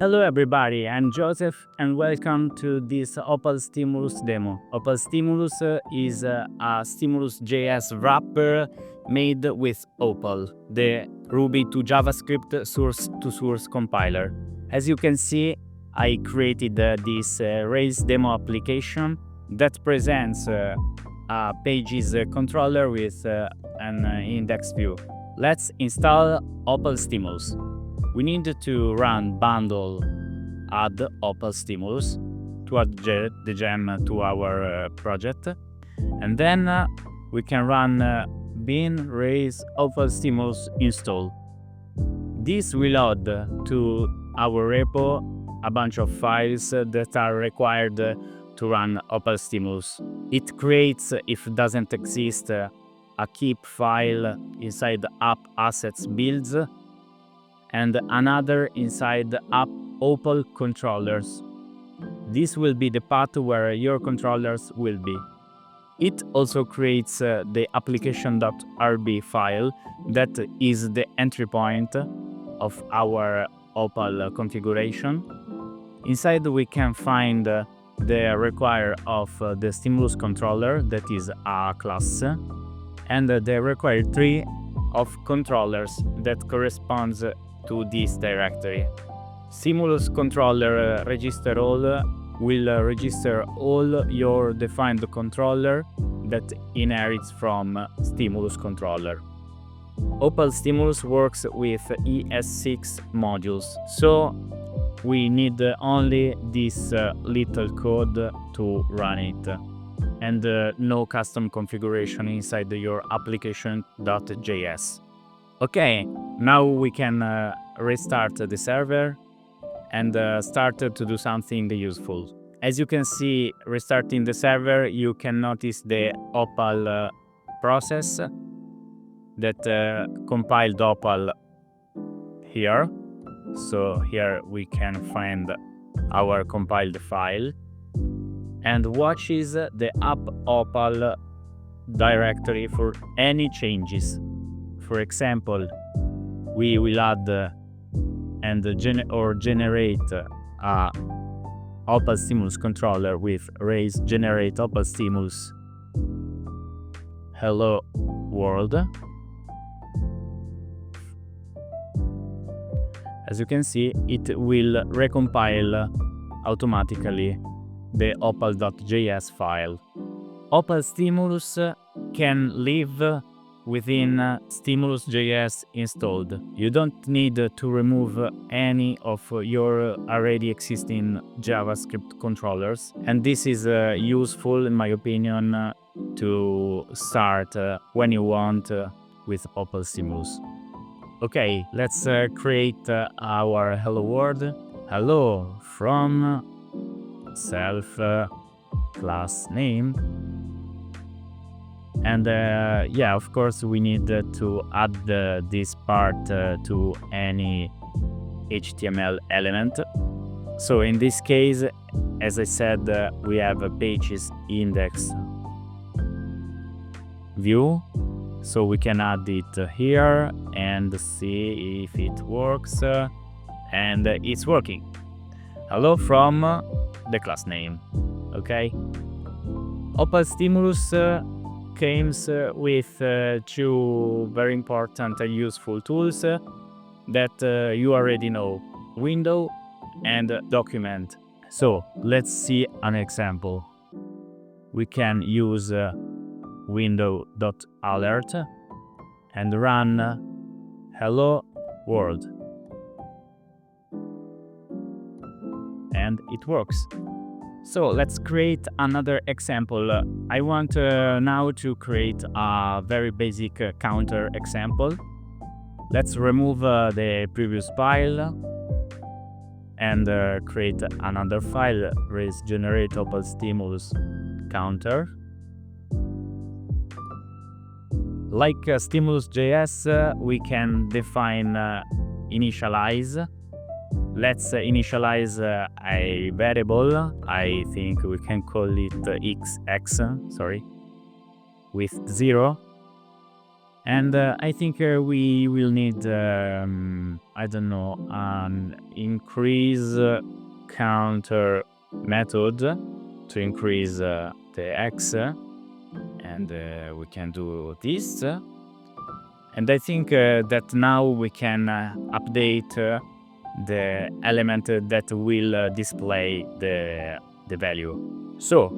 Hello everybody, I'm Joseph and welcome to this Opal Stimulus demo. Opal Stimulus is a Stimulus.js wrapper made with Opal, the Ruby to JavaScript source-to-source compiler. As you can see, I created this Rails demo application that presents a pages controller with an index view. Let's install Opal Stimulus. We need to run bundle add Opal Stimulus to add the gem to our project, and then we can run bin raise Opal Stimulus install. This will add to our repo a bunch of files that are required to run Opal Stimulus. It creates, if it doesn't exist, a keep file inside app assets builds and another inside app Opal controllers. This will be the path where your controllers will be. It also creates the application.rb file that is the entry point of our Opal configuration. Inside we can find the require of the stimulus controller, that is a class, and the required tree of controllers that corresponds to this directory. Stimulus controller register all will register all your defined controller that inherits from stimulus controller. Opal Stimulus works with ES6 modules, so we need only this little code to run it, and no custom configuration inside your application.js. Okay, now we can restart the server and start to do something useful. As you can see, restarting the server, you can notice the Opal process that compiled Opal here. So here we can find our compiled file and watches the app Opal directory for any changes. For example, we will add and generate a Opal Stimulus controller with raise generate Opal Stimulus hello world. As you can see, it will recompile automatically the opal.js file. Opal Stimulus can live within Stimulus.js installed. You don't need to remove any of your already existing JavaScript controllers, and this is useful, in my opinion, to start when you want with Opal Stimulus. Okay, let's create our hello world. Hello from self class name. And yeah, of course, we need to add this part to any HTML element. So in this case, as I said, we have a pages index view. So we can add it here and see if it works. And it's working. Hello from the class name. Okay. Opal Stimulus comes with two very important and useful tools that you already know: window and document. So let's see an example. We can use window.alert and run hello world, and it works. So let's create another example. I want now to create a very basic counter example. Let's remove the previous file and create another file, raise generate Opal Stimulus counter. Like Stimulus.js, we can define initialize. Let's initialize a variable. I think we can call it xx, with 0. And I think we will need, I don't know, an increase counter method to increase the x, and we can do this. And I think that now we can update the element that will display the value. So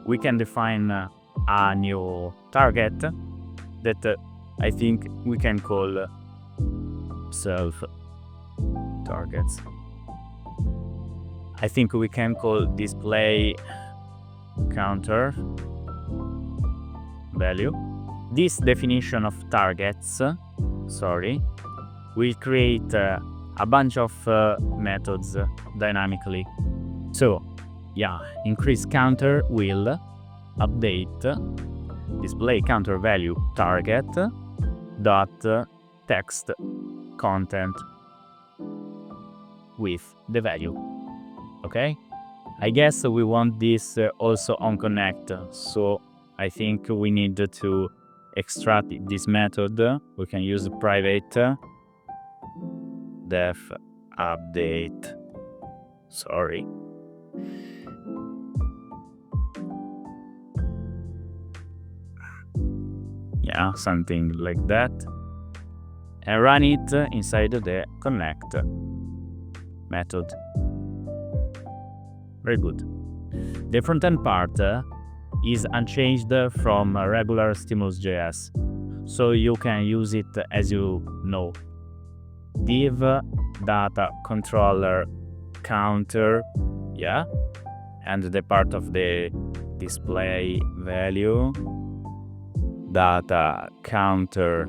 we can define a new target that I think we can call self targets. I think we can call display counter value. This definition of targets, will create a bunch of methods dynamically. So, yeah, increase counter will update display counter value target dot text content with the value. Okay, I guess we want this also on connect, so I think we need to extract this method. We can use private def update, yeah, something like that, and run it inside the connect method. Very good. The frontend part is unchanged from regular Stimulus.js, so you can use it as you know. Div data controller counter, yeah, and the part of the display value data counter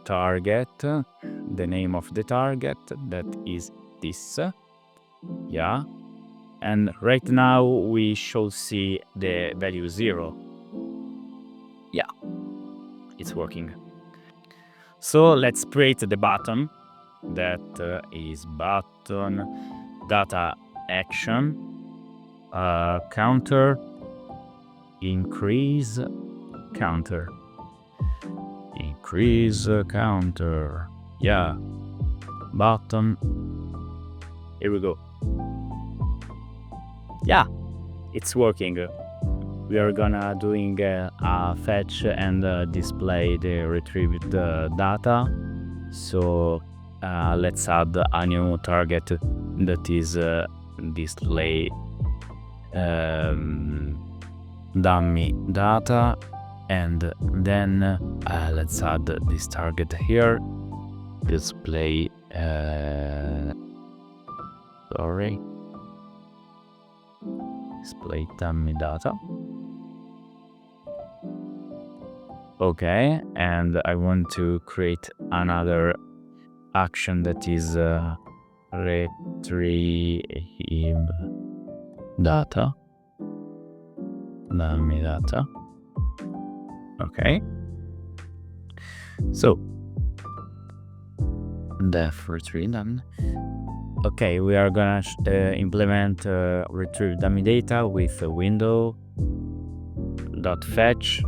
target, the name of the target, that is this, yeah, and right now we should see the value 0. Yeah, it's working. So let's create the button that is button data action counter increase counter. Yeah, button. Here we go. Yeah, it's working. We are gonna doing a fetch and display the retrieved data. So let's add a new target that is display dummy data, and then let's add this target here, display display dummy data. Okay, and I want to create another action that is retrieve data, dummy data. Okay, so def retrieve dummy. Okay, we are gonna implement retrieve dummy data with a window dot fetch,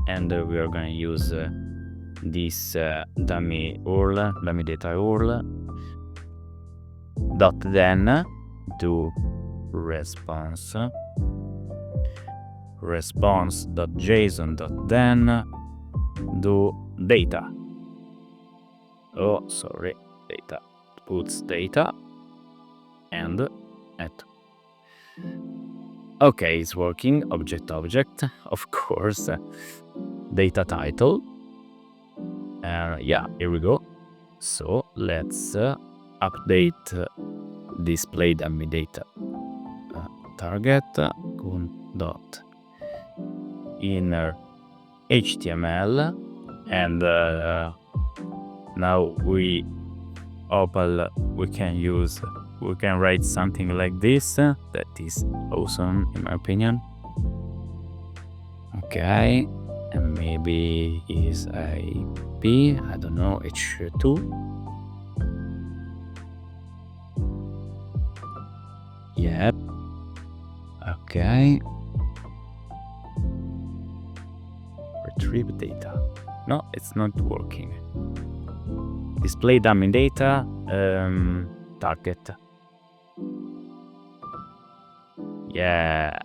and we are gonna use this dummy data URL dot then do response.json dot then do data. Data puts data and at. Okay, it's working. Object, of course. Data title. Yeah, here we go. So let's update display dummy data target dot inner HTML, and now we can write something like this. That is awesome in my opinion. Okay, and maybe is a P, I don't know, H2. Yep. Okay. Retrieve data. No, it's not working. Display dummy data, target. Yeah.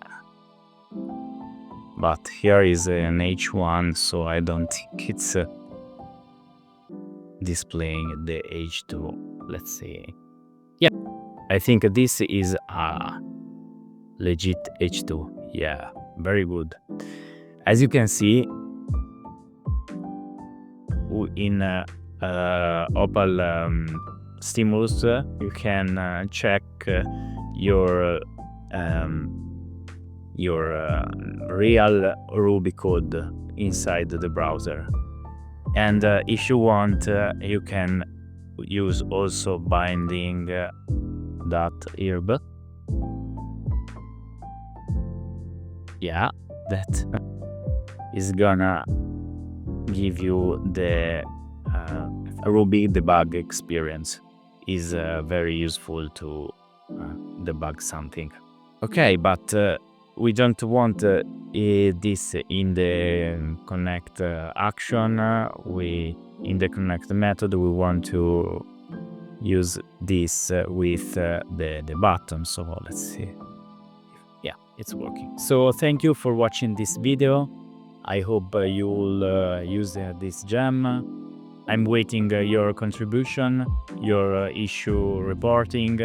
But here is an H1, so I don't think it's displaying the H2. Let's see. Yeah, I think this is a legit H2. Yeah, very good. As you can see, in Opal Stimulus, you can check your real Ruby code inside the browser. And if you want, you can use also binding.irb. Yeah, that is gonna give you the Ruby debug experience. Is very useful to debug something. Okay, but we don't want this in the connect action. In the connect method, we want to use this with the button. So let's see. Yeah, it's working. So thank you for watching this video. I hope you'll use this gem. I'm waiting your contribution, your issue reporting,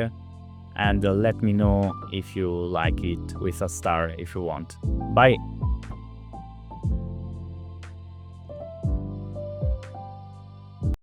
and let me know if you like it with a star if you want. Bye!